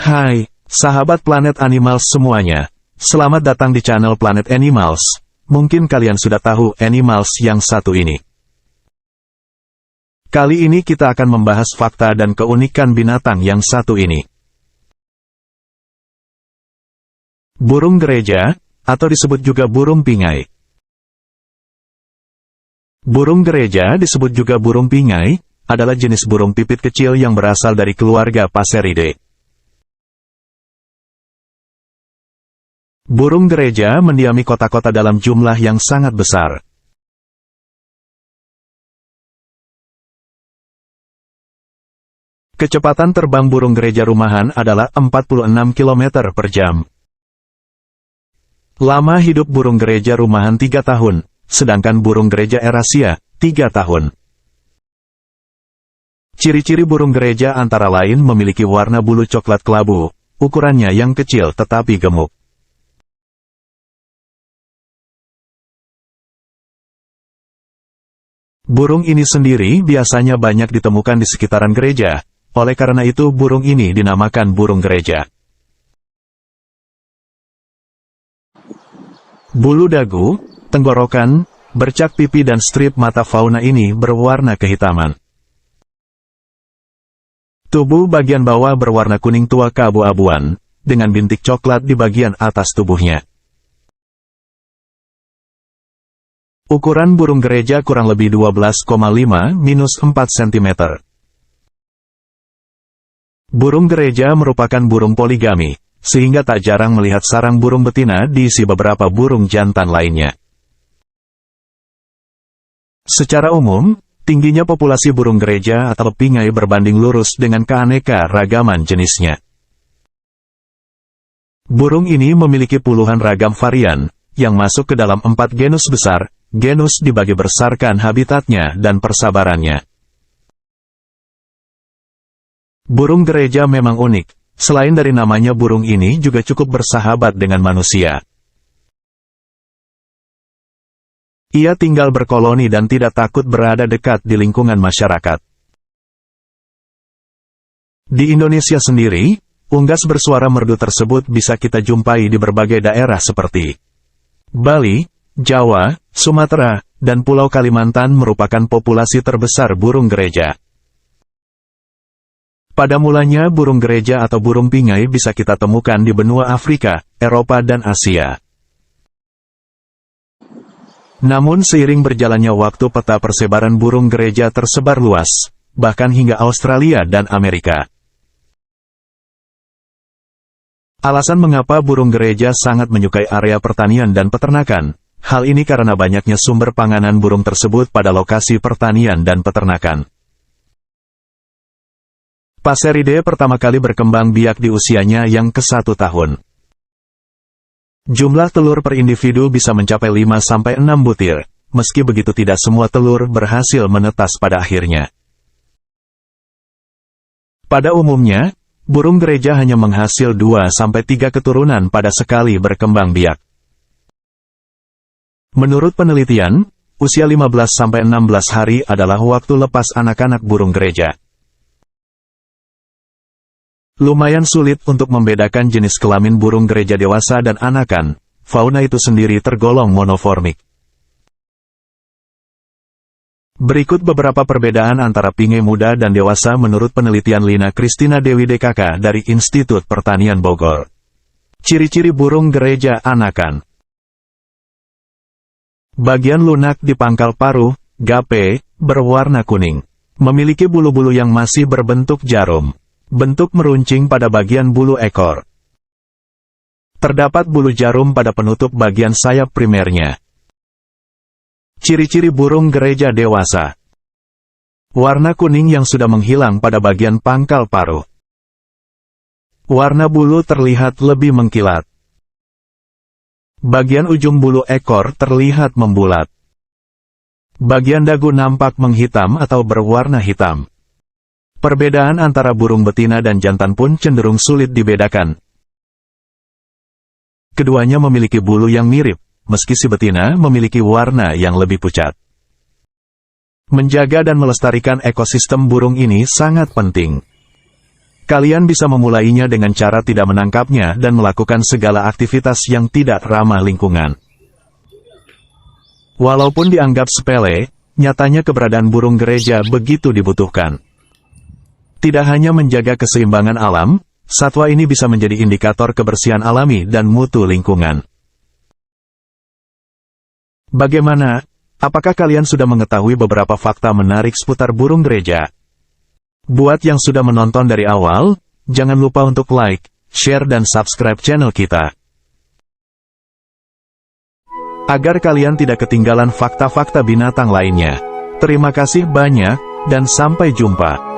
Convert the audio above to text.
Hai, sahabat Planet Animals semuanya. Selamat datang di channel Planet Animals. Mungkin kalian sudah tahu Animals yang satu ini. Kali ini kita akan membahas fakta dan keunikan binatang yang satu ini. Burung gereja, atau disebut juga burung pingai. Burung gereja disebut juga burung pingai, adalah jenis burung pipit kecil yang berasal dari keluarga Passeridae. Burung gereja mendiami kota-kota dalam jumlah yang sangat besar. Kecepatan terbang burung gereja rumahan adalah 46 km per jam. Lama hidup burung gereja rumahan 3 tahun, sedangkan burung gereja Eurasia, 3 tahun. Ciri-ciri burung gereja antara lain memiliki warna bulu coklat kelabu, ukurannya yang kecil tetapi gemuk. Burung ini sendiri biasanya banyak ditemukan di sekitaran gereja, oleh karena itu burung ini dinamakan burung gereja. Bulu dagu, tenggorokan, bercak pipi dan strip mata fauna ini berwarna kehitaman. Tubuh bagian bawah berwarna kuning tua keabu-abuan, dengan bintik coklat di bagian atas tubuhnya. Ukuran burung gereja kurang lebih 12,5-4 cm. Burung gereja merupakan burung poligami, sehingga tak jarang melihat sarang burung betina diisi beberapa burung jantan lainnya. Secara umum, tingginya populasi burung gereja atau pingai berbanding lurus dengan keaneka-ragaman jenisnya. Burung ini memiliki puluhan ragam varian, yang masuk ke dalam 4 genus besar. Genus dibagi berdasarkan habitatnya dan persabarannya. Burung gereja memang unik. Selain dari namanya, burung ini juga cukup bersahabat dengan manusia. Ia tinggal berkoloni dan tidak takut berada dekat di lingkungan masyarakat. Di Indonesia sendiri, unggas bersuara merdu tersebut bisa kita jumpai di berbagai daerah seperti Bali, Jawa, Sumatera, dan Pulau Kalimantan merupakan populasi terbesar burung gereja. Pada mulanya burung gereja atau burung pingai bisa kita temukan di benua Afrika, Eropa dan Asia. Namun seiring berjalannya waktu peta persebaran burung gereja tersebar luas, bahkan hingga Australia dan Amerika. Alasan mengapa burung gereja sangat menyukai area pertanian dan peternakan, hal ini karena banyaknya sumber panganan burung tersebut pada lokasi pertanian dan peternakan. Passeridae pertama kali berkembang biak di usianya yang ke-1 tahun. Jumlah telur per individu bisa mencapai 5-6 butir, meski begitu tidak semua telur berhasil menetas pada akhirnya. Pada umumnya, burung gereja hanya menghasil 2-3 keturunan pada sekali berkembang biak. Menurut penelitian, usia 15-16 hari adalah waktu lepas anak-anak burung gereja. Lumayan sulit untuk membedakan jenis kelamin burung gereja dewasa dan anakan, fauna itu sendiri tergolong monoformik. Berikut beberapa perbedaan antara pingai muda dan dewasa menurut penelitian Lina Kristina Dewi DKK dari Institut Pertanian Bogor. Ciri-ciri burung gereja anakan. Bagian lunak di pangkal paruh, gape, berwarna kuning. Memiliki bulu-bulu yang masih berbentuk jarum. Bentuk meruncing pada bagian bulu ekor. Terdapat bulu jarum pada penutup bagian sayap primernya. Ciri-ciri burung gereja dewasa. Warna kuning yang sudah menghilang pada bagian pangkal paruh. Warna bulu terlihat lebih mengkilat. Bagian ujung bulu ekor terlihat membulat. Bagian dagu nampak menghitam atau berwarna hitam. Perbedaan antara burung betina dan jantan pun cenderung sulit dibedakan. Keduanya memiliki bulu yang mirip, meski si betina memiliki warna yang lebih pucat. Menjaga dan melestarikan ekosistem burung ini sangat penting. Kalian bisa memulainya dengan cara tidak menangkapnya dan melakukan segala aktivitas yang tidak ramah lingkungan. Walaupun dianggap sepele, nyatanya keberadaan burung gereja begitu dibutuhkan. Tidak hanya menjaga keseimbangan alam, satwa ini bisa menjadi indikator kebersihan alami dan mutu lingkungan. Bagaimana? Apakah kalian sudah mengetahui beberapa fakta menarik seputar burung gereja? Buat yang sudah menonton dari awal, jangan lupa untuk like, share dan subscribe channel kita. Agar kalian tidak ketinggalan fakta-fakta binatang lainnya. Terima kasih banyak, dan sampai jumpa.